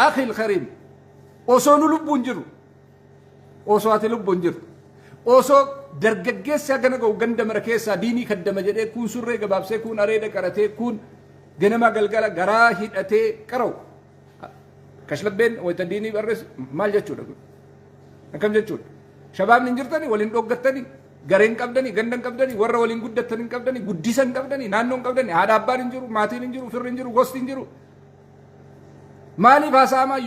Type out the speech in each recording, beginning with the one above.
أخي الكريم أصول لبون جرو أصوات لبون جرو أصو درججس سجنا جو جند مركز ديني خدم جدي كون سورة جباب سه كون أريد كرته كون جنما قلقلا جراهيد أتى كرو كشلت بين ويتديني برس مال جتشود كم جتشود شباب ننجرتني ولين دوغتني غارين كبدني غندن كبدني ورا ولين غدتني كبدني غديسن كبدني نانون كبدني هذا أبار نجرو ماتي نجرو فر نجرو غوست نجرو مالي باسا ما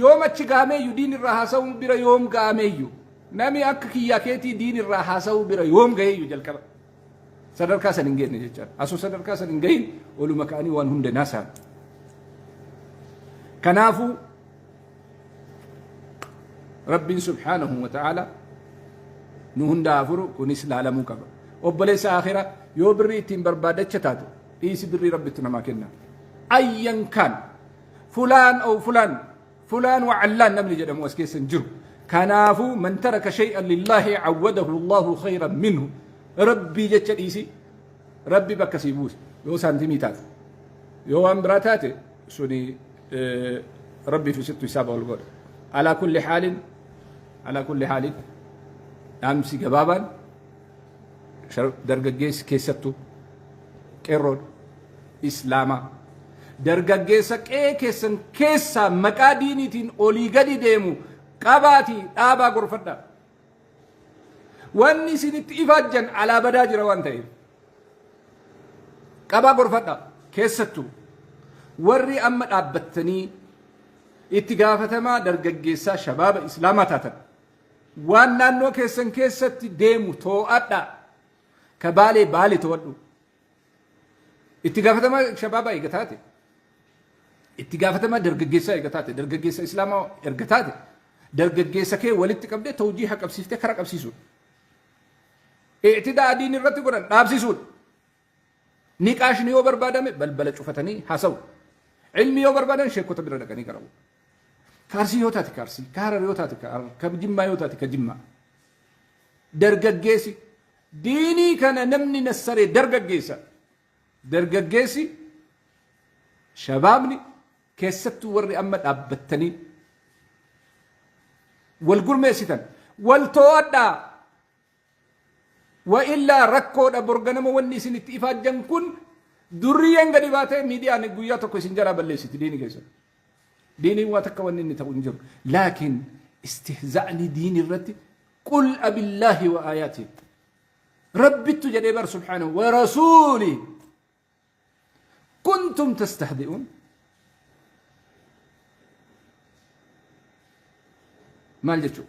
يوم أتشجعمي يدين الرهاسو بير يوم قامي نامي أككي ياكيتي دين الرهاسو بير يوم جاي يجل كلا سدر كاسن إنجين نجتر أسو سدر كاسن إنجين ولو مكاني وان هند ناسا كنافو رب سبحانه وتعالى نهن دافرو كونيس لالمو كبا وبليس آخرة يوبري تيم بربادة چتاتو إيسي بري ربتنا ما كنا أيا كان فلان أو فلان وعلان نملي جدا موسكيس جرو كنافو من ترك شيئا لله عوده الله خيرا منه ربي جتشل إيسي ربي بكسيبوس يو سانتيميتات يو أمبراتات سوني ربي في ست سابع والقول على كل حال أمسي جبابا درجة جيس كيستو كيرون إسلاما درجة جيس كيسن كيسا مكادينيتين أولي قدي ديمو قباتي آبا غرفتا واني سنت إفاجن على بداجر وانتين قبا غرفتا كيستو ورّي أمّا أبتني اتقافة ما درججيسا شباب إسلاما تاتن وانا نو كيسن كيست ديمو تو أدى بالي تودو اتقافة ما شبابا إيقاتاتي اتقافة ما درججيسا إيقاتاتي درججيسا إسلاما إيقاتاتي درججيسا كي ولدت قبل توجيها قبسيفتي خرق قبسيسون اعتداء دين الرتب قرن نابسيسون نقاش نيو بربادة بل شوفتني حسو علمي يو بربادن شيكو تبير دقني كراو كارسي يوتاتي كارسي كارر يوتاتي كار كجمّا يوتاتي كجمّا درججيسي ديني كان نمني نسري درججيسي شبابني كيستو ورّي أمّا أبتني والقرميسيتن والتوادّا وإلا ركود أبرغنم ونسين اتفاق جنكون دريان قد باتي ميديا نقوياتو كو سنجرى بلسيت ديني كيسا ديني واتكا ونني تقنجر لكن استهزأني دين الرتي قل أب الله وآياته ربي تجربر سبحانه ورسولي كنتم تستهدئون ما الجتشو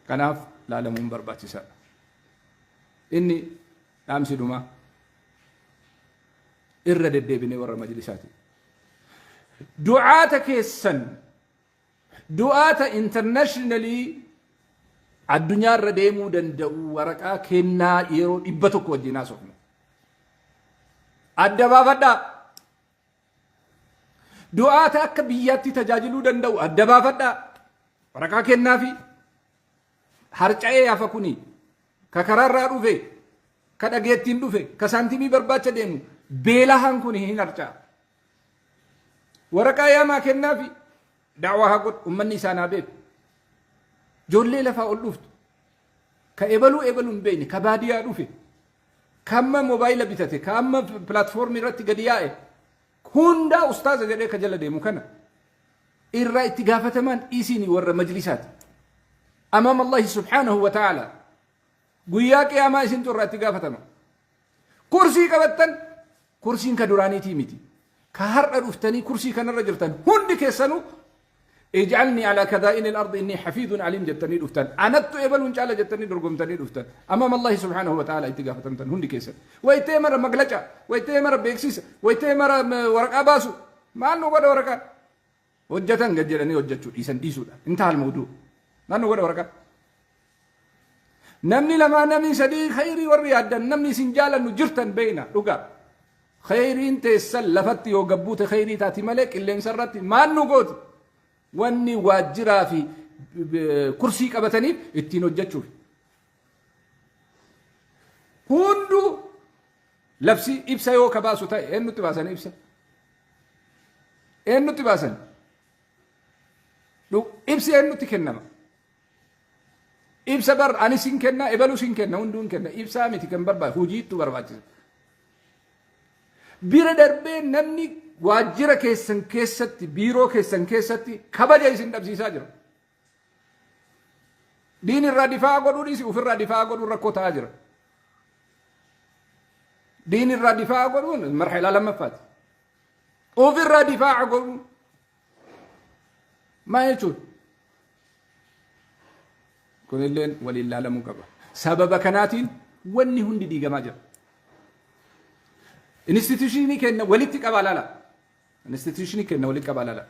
كناف لا لمن برباتي سا إني أمسي دوما إرد الدبني ورا مجلساتي دعاتك السن دعاة انترناشنالي الدنيا رديمو دندو ورقا كنا يرو إبتوك وجينا سوكنا الدبابة دعاة أكبياتي تجاجلو دندو الدبابة ورقا كنا في harca'ee yafakuni ka kararraa dhufe ka dhageettiin dhufe ka saantimii barbaacha deemu beelahan kun hin harca'a waraqaa yaamaa kennaafi da'waa haa godhu ummanni isaanaa beeku ijoollee lafaa ol dhuftu ka ebaluu hin beekne ka baadiyaa dhufe ka amma moobaayila bitate ka amma pilaatfoormii irratti gadi yaa'e hundaa ustaaza jedhee ka jala deemu kana irraa itti gaafatamaan isiini warra majlisaati أمام الله سبحانه وتعالى قياك يا ما سنتو راتقا فتما كرسي كبتن كرسي كدراني تيمتي كهر أفتني كرسي كان الرجلتن هندي كيسنو اجعلني على كدائن الأرض إني حفيظ عليم جتني أفتن أنت إبل ونجعل جتني درقم تني أفتن أمام الله سبحانه وتعالى اتقا فتن هندي كيسن ويتمر مقلجة ويتمر بيكسيس ويتمر ورقا باسو ما أنه قد ورقا وجتن قد جلني وجتشو إيسان ديسو انتهى الموضوع نانو قد ورقا نمني لما نمني سدي خيري والرياض نمني سنجالا نجرتن بينا لقا خيري انت السلفت وقبوت خيري تاتي ملك اللي انسرت ما نقول واني واجرا في كرسي قبتني اتينو جتشوف هندو لبسي إبسا يو كباسو تاي انو تباسن إبسا انو تباسن ibsi eenyutti kennama ibsa bar ani sin kenna ebalu sin kenna hunduun kenna ibsa miti kan barbaadu hojiitu barbaachisa bira darbee namni waajjira keessan keessatti biiroo keessan keessatti kabaja isin dhabsiisaa jira diin irraa difaa godhuu dhiisi ofirraa difaa godhuu rakkoo ta'aa jira diin irraa difaa godhuun marxalaa lammaffaati ofirraa difaa godhuu maa jechuun kunilleen waliin laalamuu qaba sababa kanaatiin wanni hundi diigamaa jira institutionii kenna walitti qabaa laala institutionii kenna walitti qabaa laala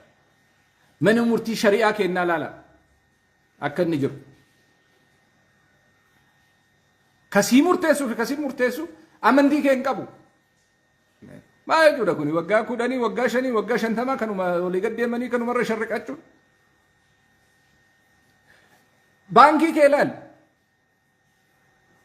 mana murtii shari'aa kennaa laala akka inni jiru kasii murteessuu fi kasii murteessu amantii kee hin qabu maa jechuudha kuni waggaa 10 waggaa 5 waggaa 50 kanuma walii gaddeemanii kanumarra sharriqachuu baankii kee laal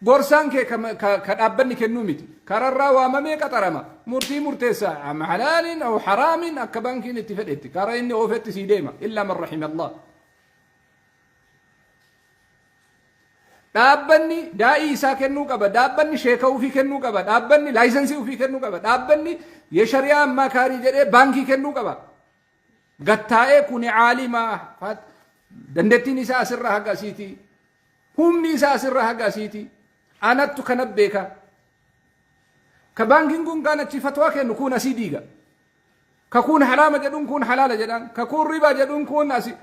borsaan kee ka dhaabbanni kennuu miti kararraa waamamee qaxarama murtii murteessaa ama halaalin aw haraamin akka baankiin itti fedhetti kara inni oofetti sii deema illaa man rahima allah dhaabbanni daa'ii isaa kennuu qaba dhaabbanni sheeka ufii kennuu qaba dhaabbanni laayisensii ufii kennuu qaba dhaabbanni የሸሪዓ አማካሪ jedhee baankii kennuu qaba gattaa'ee kuni caalimaa dandeettiin isaa asirraa haga asiiti humni isaa asirraa haga asiiti anattu kana beeka ka baankiin kun kaanachi fatwaa kennu kun asii diiga ka kun haraama jedhuun kun halaala jedhaan ka kun riba jedhuun kun asii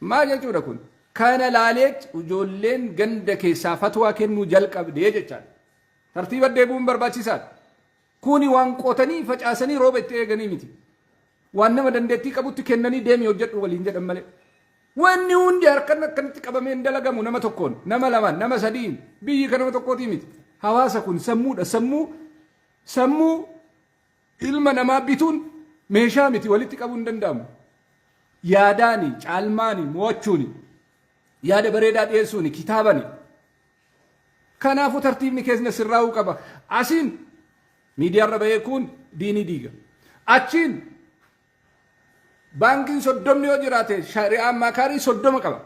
maa jechuudha kun kana laaleet ijoolleen ganda keessaa fatwaa kennuu jalqabdee jechaadha tartiiba deebuun barbaachisaadha kuni waan qotanii facaasanii rooba itti eeganii miti waan nama dandeettii qabutti kennanii deemi hojjedhu waliin jedhan malee wanni hundi harkan akkanatti qabamee hin dalagamu nama tokkoon nama lamaan nama sadiin biyyi kan nama tokkootii miti hawaasa kun sammuudha sammuu ilma namaa bituun meeshaa miti walitti qabuu hin danda'amu yaadaani caalmaani mo'achuuni yaada bareedaa dhiyeessuuni kitaabani kanaafuu tartiibni keessna sirraa'uu qaba asiin miidiyaarra bahee kun diinii diiga achiin baankiin soddomni yoo jiraate shari'aa ammakarii soddoma qaba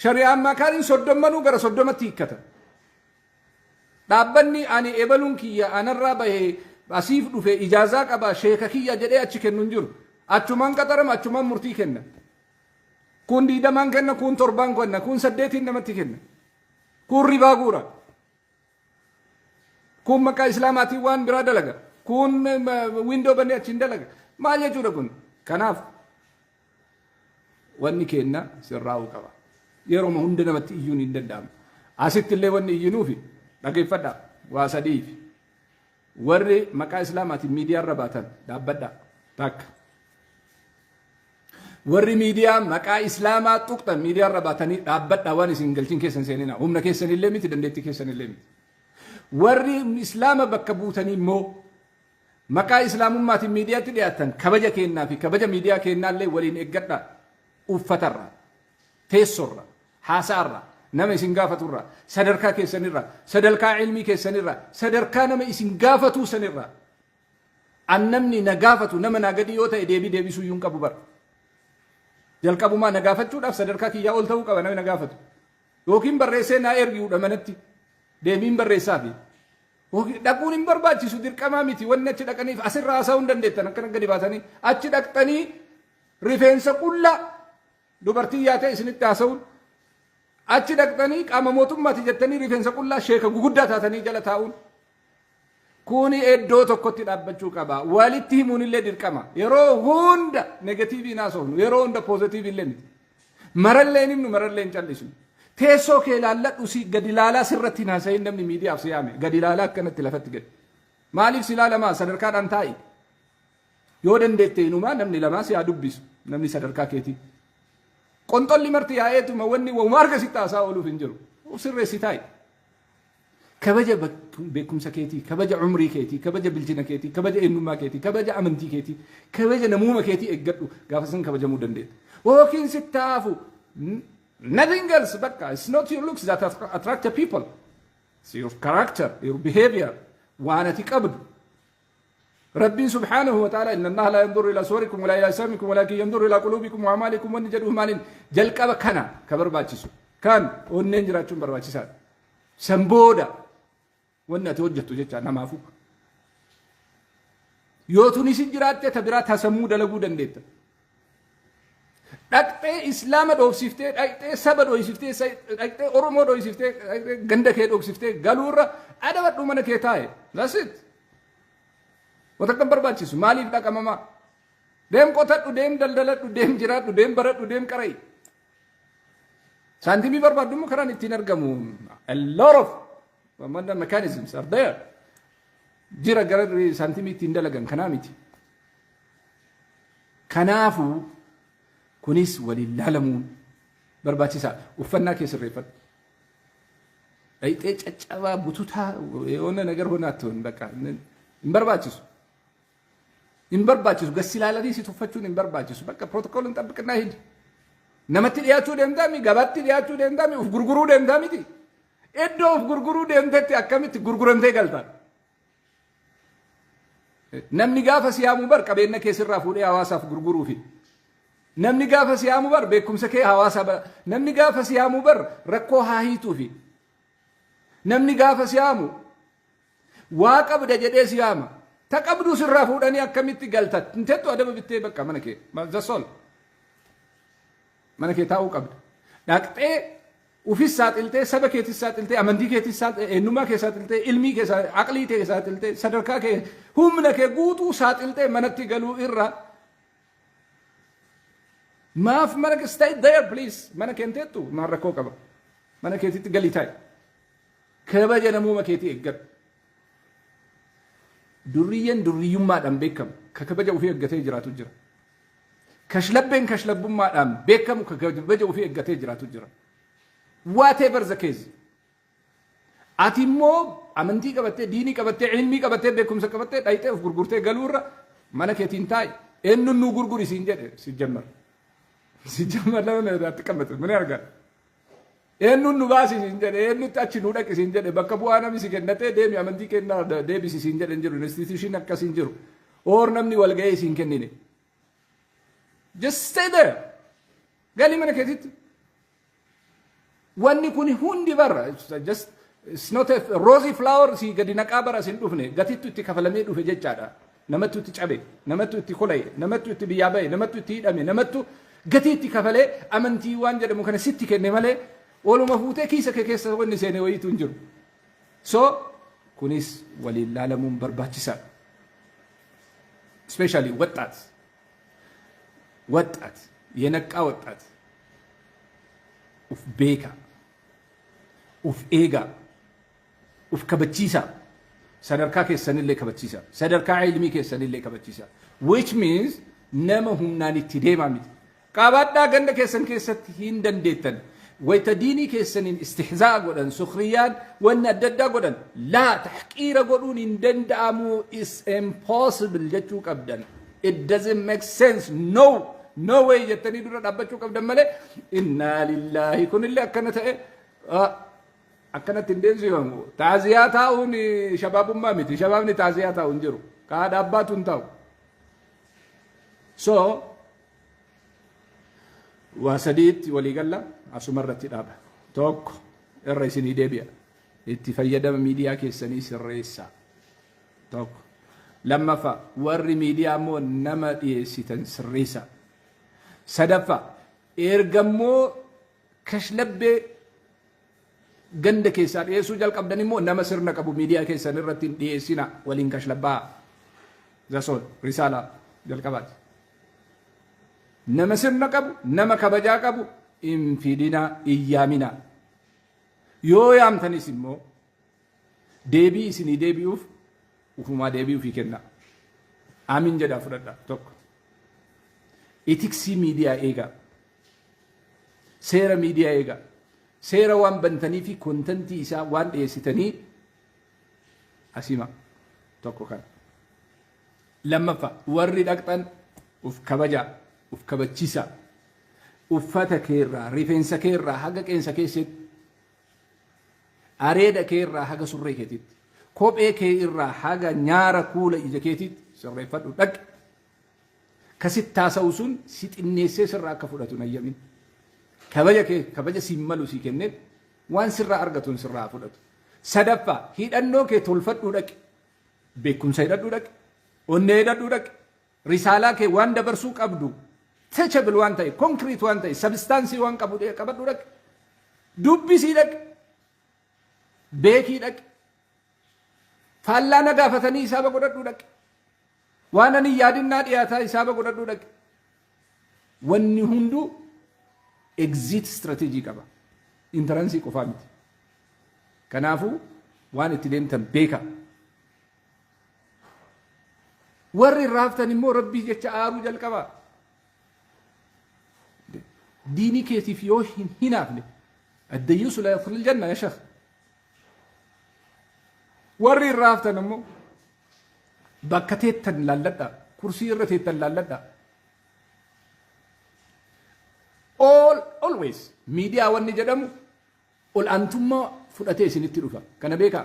shari'aa ammakariin soddommanuu gara soddomatti hiikkata dhaabbanni ani ebaluun kiyya anarraa bahee asiif dhufe ijaazaa qaba sheeka kiyya jedhee achi kennu hin jiru achumaan qaxarama achumaan murtii kenna kun 20 kenna kun 7 kenna kun 8 namatti kenna kun ribaa guura kun maqaa islaamaatiin waan biraa dalaga kun windoo banee achiin dalaga maal jechuudha kun kanaaf wanni kenna sirraa'uu qaba yeroo hunda namatti iyyuun hin danda'amu asitti illee wanni iyyinuufi dhageeffadha waa sadiifi warri maqaa islaamaatiin miidiyaarra baatan dhaabbadha takka warri miidiyaa maqaa islaamaa tuqxan miidiyaarra baatanii dhaabbadha waan isin galchin keessan seenina humna keessan illee miti dandeettii keessan illee miti warri islaama bakka buutanii immoo maqaa islaamummaatiin miidiyaatti dhiyaatan kabaja kennaa fi kabaja miidiyaa kennaallee waliin eeggadha uffatarra teessorra haasaarra nama isin gaafaturra sadarkaa keessanirra sadarkaa ilmii keessanirra sadarkaa nama isin gaafatu sanirra annamni na gaafatu nama na gadi yoo ta'e deebisuu yuun qabu bara jalqabumaa na gaafachuudhaaf sadarkaa kiyyaa ol ta'uu qaba namni na gaafatu yookiin barreessee naa ergiudha manatti deebiin barreessaa fi dhaquun hin barbaachisu dirqamaa miti wanni achi dhaqaniif asirraa haasa'uu hin dandeettan akkana gadi baatanii achi dhaqxanii rifeensa qullaa dubartii yaatee isinitti haasa'uun achi dhaqxanii qaama mootummaati jettanii rifeensa qullaa sheeka guguddaa taatanii jala taa'uun kuni iddoo tokkotti dhaabbachuu qaba walitti himuun illee dirqama yeroo hunda negatiivii naasofnu yeroo hunda poozitiivii illee miti marallee himnu marallee hin callisnu teessoo kee laalladhu si gadi laalaa sirratti naasayin namni miidiyaaf si yaame gadi laalaa akkanatti lafatti gadi maaliif si laalamaa sadarkaadhaan taa'i yoo dandeette inumaa namni lamaa si haa dubbisu namni sadarkaa keetii qonxolli marti yaa'eetuma wanni wama argasitti haasaa ooluuf hin jiru sirreessi taa'i kabaja beekumsa keetii kabaja umrii keetii kabaja bilchina keetii kabaja eenyummaa keetii kabaja amantii keetii kabaja namuma keetii eeggadhu gaafa san kabajamuu dandeetta yookiin sitti haafu nothing else bakka it's not your looks that attract the people it's your character your behavior waan ati qabdu ربي سبحانه وتعالى إن الله لا ينظر إلى صوركم ولا إلى أجسامكم ولكن ينظر إلى قلوبكم وأعمالكم ونجده مالين جلك كنا كبر باتشسو كان وننجراتشون برباتشسات سمبودا وانا توجهت جتا نمافو يوتوني سجرات تبرات هسمو دلقو دندت دكتي إسلام دوسيفتي دكتي سبا دوسيفتي دكتي أورمو دوسيفتي غندكي دوسيفتي غالورا أدا واتو من كيتاي that's it وتكبر باتشسو مالي بتاك أماما ديم قطت وديم دلدلت وديم جرات وديم برات وديم كراي سانتيمي بربادو مكران اتنرقمو a lot of mechanisms are there jira garar santimi tindalagan kanamiti kanafu kunis walillalamun barbachisa ufanna kesrefat ayte caccaba bututa yone ነገር ሆናቶን በቃ እንበርባችሱ ገሲላለዲ ሲተፈቹን እንበርባችሱ በቃ ፕሮቶኮልን ጠብቅና ሂድ ነመት ዲያቹ ደምዳሚ ገባት ዲያቹ ደምዳሚ ጉርጉሩ ደምዳሚቲ eddoo of gurguruu deemtetti akkamitti gurguramtee galta namni gaafa siyaamu bar qabeenya keessirraa fuudhee hawaasaaf gurguruufi namni gaafa siyaamu bar beekumsa kee hawaasa namni gaafa siyaamu bar rakkoo haa hiituufi namni gaafa siyaamu waa qabda jedhee siyaama ta qabdu sirraa fuudhanii akkamitti galta intettu adaba bittee bakka mana kee zasol mana kee taa'uu qabda dhaqxee وفي ساتلته سبك كيت ساتلته أمندي كيت سات إنما كيت ساتلته علمي كيت عقلي كيت ساتلته سدركا كيت هم نك جوتو ساتلته منتي قالوا إرّا ما في منك stay there please منك أنت تو ما ركوك أبا منك كيت تقلي تاي كذا جنا مو ما كيت إجر دريم ما دام بكم ككبجا وفي إجتة جراتو جرا كشلبين ما دام بكم ككبجا وفي إجتة جراتو جرا whatever the case atimmo amanti qabatte dini qabatte ilmi qabatte beekumsa qabatte dhayte of gurgurte galurra mana keetin taay ennu nu gurguri sin jedhe sijammar lama atqamat mun yarga ennu nu baasi sin jedhe ennu tachi nu dhaqi sin jedhe bakka bu'aa namni si kennate deemi amanti kenna deebisi sin jedhe jiru institution akkasin jiru or namni wal ga'ee sin kennine just stay there gali mana keetit wanni kuni hundi barra just it's not a rosy flower si gadi naqabara sin dhufne gatittu itti kafalame dhufe jechaadha namattu itti cabe namattu itti kolay namattu itti biyaabay namattu itti hidhame namattu gati itti kafale amantii waan jedhamu kana sitti kenne malee oluma fuutee kiisa kee keessa wanni seene wayitu hin jiru so kunis walillaalamuun barbaachisaadha especially ወጣት የነቃ ወጣት ኡፍ ቤካ ኡፍ ኤጋ ኡፍ ከበቺሳ ሰደርካ ከሰንለ ከበቺሳ ሰደርካ ዒልሚ ከሰንለ ከበቺሳ which means nama humnaanitti deemaa miti qabaadhaa ganda keessan keessatti hin dandeettan wayta diinii keessaniin istihzaa godhan sukhriyaan wanni adda addaa godhan laa tahqiira godhuun hin danda'amu is impossible jechuu qabdan it doesn't make sense no way jettanii dura dhaabbachuu qabdan malee inna lillahi kunillee akkana ta'e akkanatti hin deemsifamu taaziyaa taa'uun shabaabummaa miti shabaabni taaziyaa taa'u hin jiru kaa dhaabbaatu hin taa'u so واسديت وليقلا أسمرت الأب توك الرئيسني دبيا اتفيدا ميديا كيسني سريسا توك لما فا ور ميديا مو نما يسيتن سريسا سدفا إرجمو كشلب جند كيسان يسوع جل قبضني مو نما سرنا كابو ميديا كيسان الرتين ديسينا ولين كشلبا زاسول رسالة جل قبض nama sirna qabu nama kabajaa qabu infidina iyyamina yoo yaamtanis immoo deebii isinii deebi'uuf ufumaa deebi'uu fi kenna amin jedhaa fudhadha tokko itiksii miidiyaa eegaa seera miidiyaa eegaa seera waan bantanii fi kontentii isaa waan dhiyeessitanii asima tokko kan lammaffaa warri dhaqxan uf kabajaa uf kabachisa uffata keerraa rifeensa keerraa haga qeensa keessetti areeda keerraa haga surree keetitti kophee kee irraa haga nyaara kuula ija keetitti sirreeffadhu dhaqi kasitti haasa'u sun si xinneessee sirraa akka fudhatu nayyamin kabaja siin malu sii kenneen waan sirraa argatuun sirraa fudhatu sadaffaa hidhannoo kee tolfadhu dhaqi beekumsa hidhadhu dhaqi onnee hidhadhu dhaqi risaalaa kee waan dabarsuu qabdu touchable waan ta'e concrete waan ta'e substance waan qabadhu dhaqi dubbisii dhaqi beekii dhaqi faallaa gaafatanii hisaaba godhadhu dhaqi waan ani yaadinnaa dhiyaataa hisaaba godhadhu dhaqi wanni hunduu exit strategy qaba interansii qofaa miti kanaafuu waan itti deemtan beeka warri raaftan immoo rabbii jecha aaruu jalqabaa diinii keetiif yoo hin hinaafne addayyuusu la yadkhulul janna ya shekh warri raaftan immoo bakka teettan laalladha kursii irra teettan laalladha always miidiyaa wanni jedhamu ol'aantummaa fudhatee isinitti dhufa kana beekaa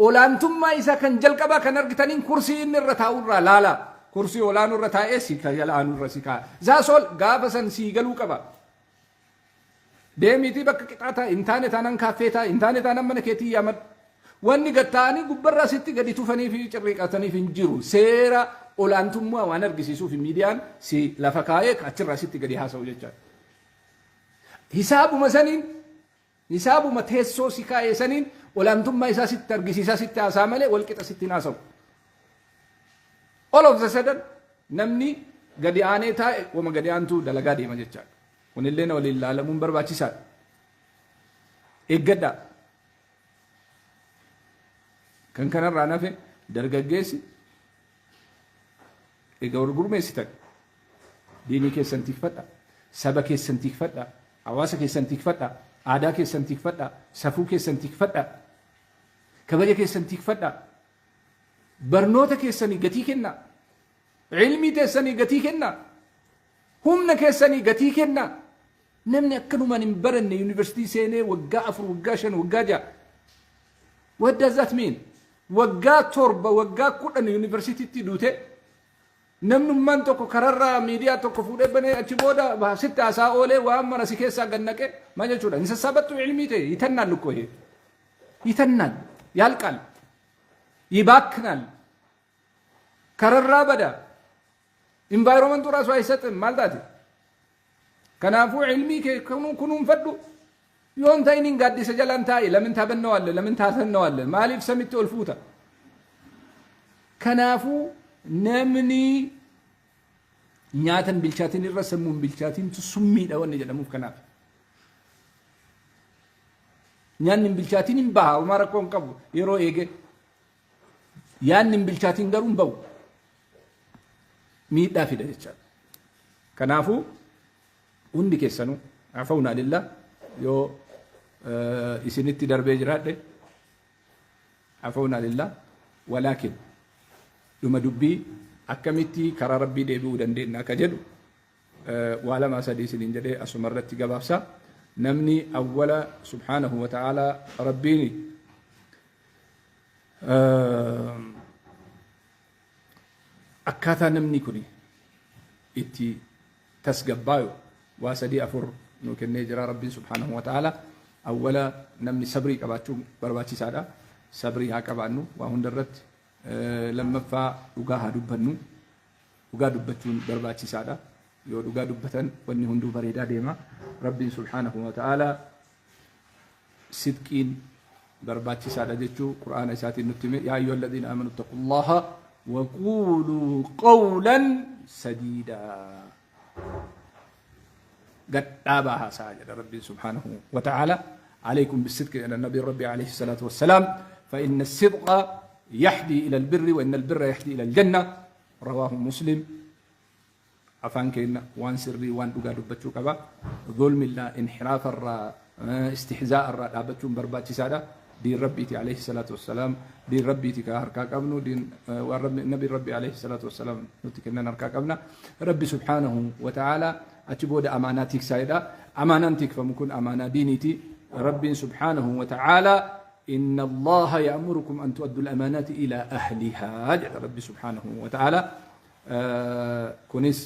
ol'aantummaa isaa kan jalqabaa kan argitaniin kursii inni irra taa'u irraa laalaa kursii olaanuu irra taa'ee si jalaanuu irra si kaa'a zaasol gaafa san sii galuu qaba deemiitii bakka qixaataa intaane taanan kaaffeetaa intaane taanan mana keetii yaamad wanni gatta'anii gubbarraa sitti gadi tufanii fi cirriiqataniif hin jiru seera ol'aantummaa waan argisiisuuf miidiyaan si lafa kaa'ee achirraa sitti gadi haasa'u jechaadha hisaabuma saniin hisaabuma teessoo si kaa'ee saniin ol'aantummaa isaa sitti argisiisaa sitti haasaa malee walqixa sitti haasa'u all of the sudden namni gadi aanee taa'e wama gadi aantuu dalagaa deema jechaadha kunillee na waliin laalamuun barbaachisaadha eeggadhaa kan kanarraa nafe dargaggeessi egaa gurmeessitan diinii keessan tikfadha saba keessan tikfadha hawaasa keessan tikfadha aadaa keessan tikfadha safuu keessan tikfadha kabaja keessan tikfadha barnoota keessanii gatii kenna ilmii keessanii gatii kenna humna keessanii gatii kenna namni akkanumaan hin baranne yuunivarsiitii seenee waggaa 4 waggaa 5 waggaa 6 what does that mean waggaa 7 waggaa 10 yuunivarsiitiitti duute namnummaan tokko kararraa miidiyaa tokko fuudhee banee achi booda sitti haasaa oolee waan mana si keessaa gannaqe maal jechuudha hin sassabattu ilmii ta'e yitannaan lukkoohee yitannaan yaalqaal ይባክናል ከረራ በዳ ኢንቫይሮንመንቱ ራሱ አይሰጥም ማለት ከናፉ ዒልሚ ኩኑን ፈዱ ዮንታይኒን ጋዲሰ ጀላንታይ ለምን ታበነዋለ ለምን ታተነዋለ ማሊፍ ሰሚት ወልፉታ ከናፉ ነምኒ ኛተን ቢልቻቲን ይረሰሙን ቢልቻቲን ሱሚ ደወን ጀደሙፍ ከናፍ ኛንን ቢልቻቲን ባው ማረቆን ቀቡ ይሮ ኤጌ ያንን ቢልቻቲን ገሩን ባው ሚዳ ፊደልቻ ከናፉ ሁንዲ ከሰኑ አፈውና ለላ ዮ ኢስኒቲ ደርቤ ጅራደ አፈውና ለላ ولكن دوما دوبي أكملتي كرا ربي دبي ودندنا كجدو وعلى ما سديس الإنجيل أسمرت جبابسا نمني أولا سبحانه وتعالى ربيني أكثر نمني كوني إتي تسجبايو واسدي أفر نوكن نجرا ربي سبحانه وتعالى أولا نمني صبري كباتشو برباتي سادا صبري هكذا وهون درت لما فا وجاها دبنو وجا دبتون برباتي سادا يو وجا دبتن وني هندو بريدا ديما ربي سبحانه وتعالى صدقين برباتي سادا جتشو قرآن ساتي نتمي يا أيها الذين آمنوا اتقوا الله وقولوا قولا سديدا قد تابها ساجد ربي سبحانه وتعالى عليكم بالصدق أن النبي ربي عليه الصلاة والسلام فإن الصدق يحدي إلى البر وإن البر يحدي إلى الجنة رواه مسلم أفان كينا وان سري وان تقادو بچو كبا ظلم الله انحراف الرا استحزاء الرا دابچو برباتي سادا دين ربي عليه الصلاة والسلام دين ربي كهركا قبنو دين النبي ربي عليه الصلاة والسلام نتكلنا نركا قبنا ربي سبحانه وتعالى أتبود أماناتك سايدا أماناتك فمكن أمانة دينيتي ربي سبحانه وتعالى إن الله يأمركم أن تؤدوا الأمانات إلى أهلها جل ربي سبحانه وتعالى كنس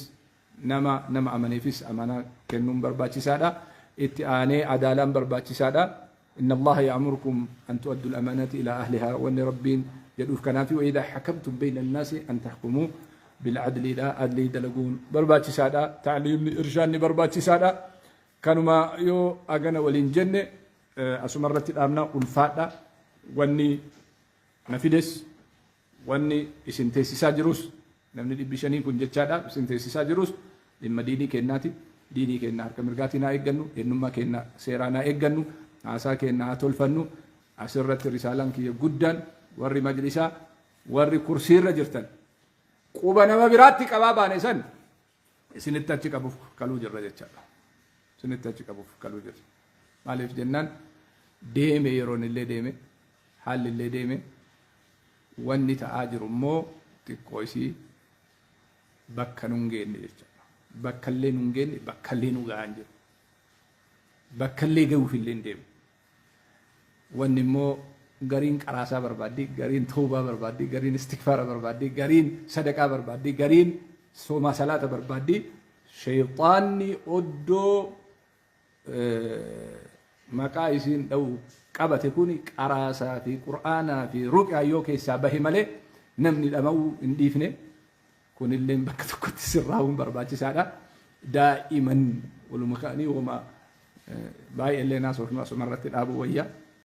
نما أماني فيس أمانة كنون برباتي سادا اتعاني عدالا برباتي سادا إن الله يأمركم أن تؤدوا الأمانات إلى أهلها وأن ربين يدوف كنافي وإذا حكمتم بين الناس أن تحكموا بالعدل لا أدلي دلقون برباتي سادا تعليم إرشاني برباتي سادا كانوا ما يو أغنى ولين جنة أسمرت الأمنا والفادا واني نفيدس واني إسنتيسي ساجروس نمني بيشاني كن جتشادا إسنتيسي ساجروس لما ديني كناتي ديني كنا كمرقاتنا إيقنو إنما كنا سيرانا إيقنو عسا كنا تولفنو أسرت رسالة كي جدا وري مجلسا وري كرسي رجرتن قوبنا ما براتي كبابا نسان سنتاتي كبوف كالو جر جتشادا سنتاتي كبوف كالو جر مالف جنان ديمي يرون اللي ديمي حال اللي ديمي واني تآجر مو تكويسي بكا نونجين بكا اللي نونجين بكا اللي نوغانجر بكا اللي جو في اللي ديمي واني مو غارين قراسا بربادي غارين توبة بربادي غارين استغفار بربادي غارين صدقة بربادي غارين سوما صلاة بربادي شيطاني أدو مقايسين أو قبت كوني قراسا في قرآن في رقع يوكي سابه ملي نمني الأمو انديفني كون اللي مبكتو كنت سراهم برباتي سادا دائما ولو مكاني وما باي اللي ناس وفي مرة الأبو ويا